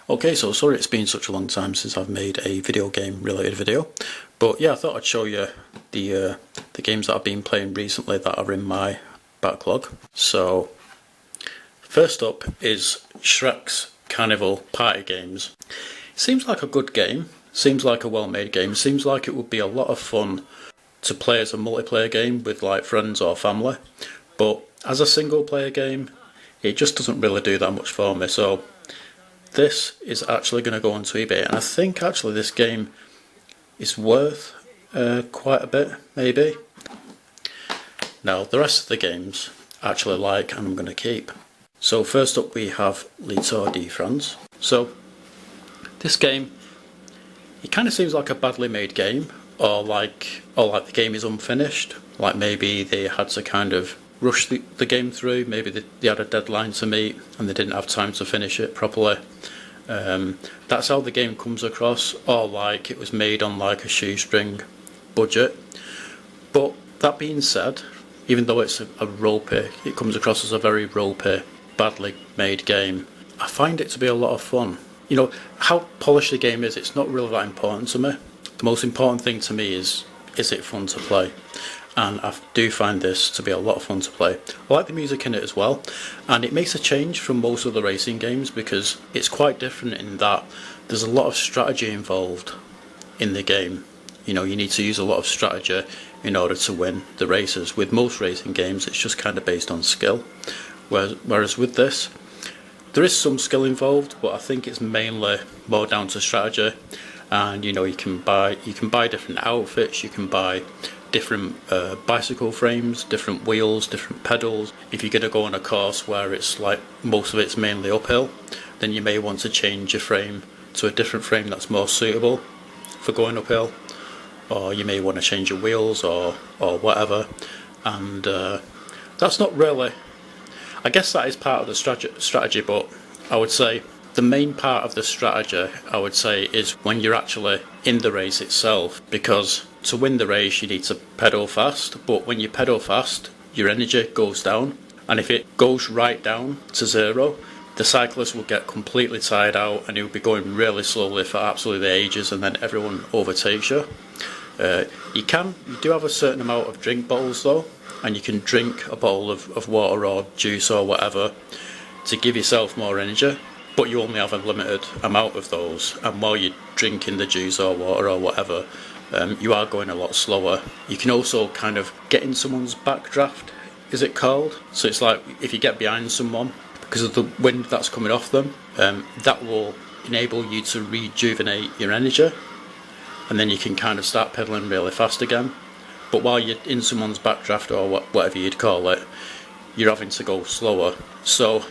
Okay, so sorry it's been such a long time since I've made a video game related video, but yeah, I thought I'd show you the games that I've been playing recently that are in my backlog. So first up is Shrek's Carnival Party Games. Seems like a good game, seems like a well-made game, seems like it would be a lot of fun to play as a multiplayer game with like friends or family, but as a single player game it just doesn't really do that much for me. So this is actually going to go onto eBay, and I think actually this game is worth quite a bit, maybe. Now the rest of the games I actually like and I'm going to keep. So first up we have Le Tour de France. So this game, it kind of seems like a badly made game, or like the game is unfinished, like maybe they had to kind of rush the game through, maybe they had a deadline to meet and they didn't have time to finish it properly. That's how the game comes across, or like it was made on like a shoestring budget. But that being said, even though it's a ropey, it comes across as a very ropey, badly made game, I find it to be a lot of fun. You know, how polished the game is, it's not really that important to me. The most important thing to me is it fun to play? And I do find this to be a lot of fun to play. I like the music in it as well, and it makes a change from most of the racing games because it's quite different in that there's a lot of strategy involved in the game. You know, you need to use a lot of strategy in order to win the races. With most racing games it's just kind of based on skill, whereas with this there is some skill involved, but I think it's mainly more down to strategy. And you know, you can buy different outfits, you can buy different bicycle frames, different wheels, different pedals. If you're going to go on a course where it's like most of it's mainly uphill, then you may want to change your frame to a different frame that's more suitable for going uphill, or you may want to change your wheels or whatever. And that's not really, I guess that is part of the strategy, but I would say the main part of the strategy, I would say, is when you're actually in the race itself, because to win the race you need to pedal fast, but when you pedal fast your energy goes down, and if it goes right down to zero, the cyclist will get completely tired out and he'll be going really slowly for absolutely ages, and then everyone overtakes you. You do have a certain amount of drink bottles though, and you can drink a bottle of water or juice or whatever to give yourself more energy, but you only have a limited amount of those, and while you're drinking the juice or water or whatever, you are going a lot slower. You can also kind of get in someone's backdraft, is it called? So it's like if you get behind someone, because of the wind that's coming off them, that will enable you to rejuvenate your energy, and then you can kind of start pedaling really fast again. But while you're in someone's backdraft, or whatever you'd call it, you're having to go slower. So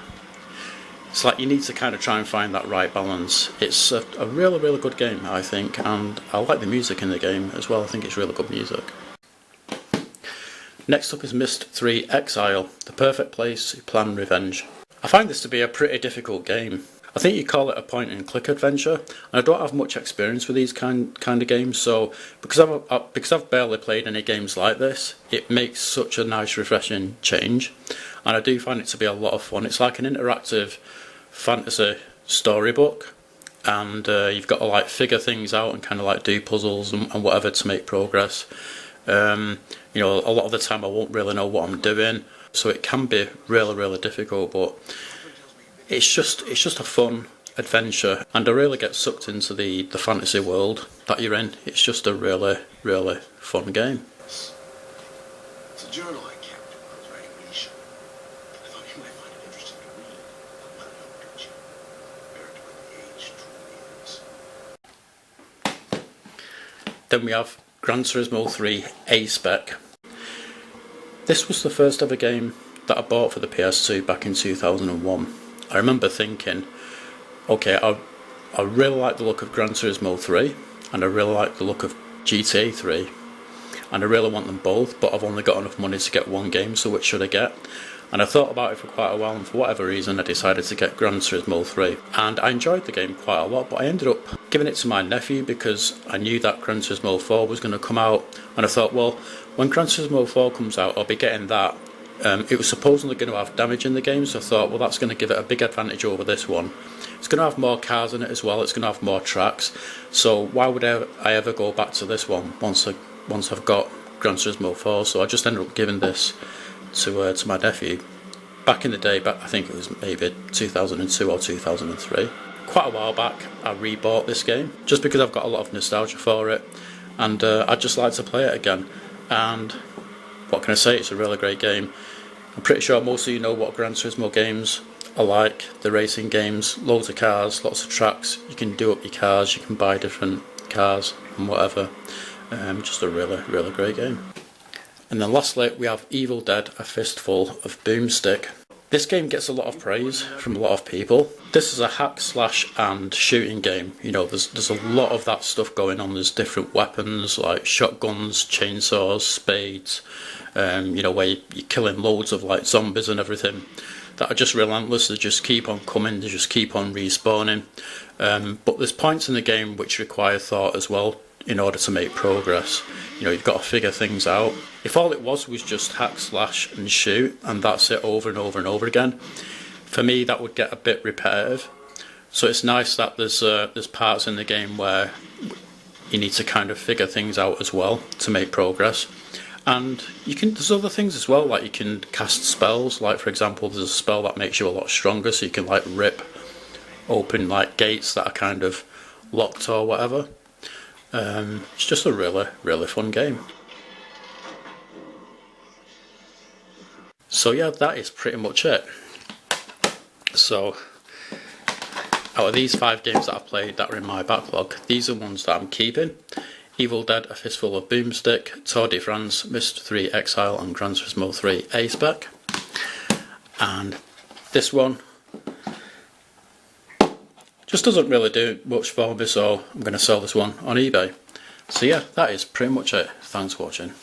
it's like you need to kind of try and find that right balance. It's a really, really good game, I think, and I like the music in the game as well. I think it's really good music. Next up is Myst III Exile, the perfect place to plan revenge. I find this to be a pretty difficult game. I think you call it a point and click adventure, and I don't have much experience with these kind of games, so because I've barely played any games like this, it makes such a nice refreshing change, and I do find it to be a lot of fun. It's like an interactive fantasy storybook, and you've got to like figure things out and kind of like do puzzles and whatever to make progress. You know, a lot of the time I won't really know what I'm doing, so it can be really, really difficult, but it's just a fun adventure, and I really get sucked into the fantasy world that you're in. It's just a really, really fun game. It's a journal I kept when I was writing Misha. I thought you might find it interesting to read. I wanted to look at you, compared to when the age truly is. Then we have Gran Turismo 3 Aspec. This was the first ever game that I bought for the PS2 back in 2001. I remember thinking, okay, I really like the look of Gran Turismo 3, and I really like the look of GTA 3, and I really want them both, but I've only got enough money to get one game, so which should I get? And I thought about it for quite a while, and for whatever reason I decided to get Gran Turismo 3. And I enjoyed the game quite a lot, but I ended up giving it to my nephew because I knew that Gran Turismo 4 was going to come out, and I thought, well, when Gran Turismo 4 comes out I'll be getting that It was supposedly going to have damage in the game, so I thought, well, that's going to give it a big advantage over this one. It's going to have more cars in it as well, it's going to have more tracks, so why would I ever go back to this one once I've got Gran Turismo 4, so I just ended up giving this to my nephew. Back in the day, I think it was maybe 2002 or 2003. Quite a while back, I rebought this game, just because I've got a lot of nostalgia for it, and I'd just like to play it again. And what can I say, it's a really great game. I'm pretty sure most of you know what Gran Turismo games are like, the racing games, loads of cars, lots of tracks, you can do up your cars, you can buy different cars and whatever. Just a really, really great game. And then lastly, we have Evil Dead: A Fistful of Boomstick. This game gets a lot of praise from a lot of people. This is a hack, slash and shooting game. You know, there's a lot of that stuff going on. There's different weapons like shotguns, chainsaws, spades, you know, where you're killing loads of like zombies and everything that are just relentless. They just keep on coming, they just keep on respawning. But there's points in the game which require thought as well in order to make progress. You know, you've got to figure things out. If all it was just hack, slash and shoot and that's it over and over and over again, for me that would get a bit repetitive. So it's nice that there's parts in the game where you need to kind of figure things out as well to make progress. And there's other things as well, like you can cast spells, like for example there's a spell that makes you a lot stronger, so you can like rip open like gates that are kind of locked or whatever. It's just a really, really fun game. So yeah, that is pretty much it. So out of these 5 games that I've played that are in my backlog, these are ones that I'm keeping. Evil Dead: A Fistful of Boomstick, Tour de France, Myst III Exile and Gran Turismo 3 Aspec. And this one just doesn't really do much for me, so I'm going to sell this one on eBay. So yeah, that is pretty much it. Thanks for watching.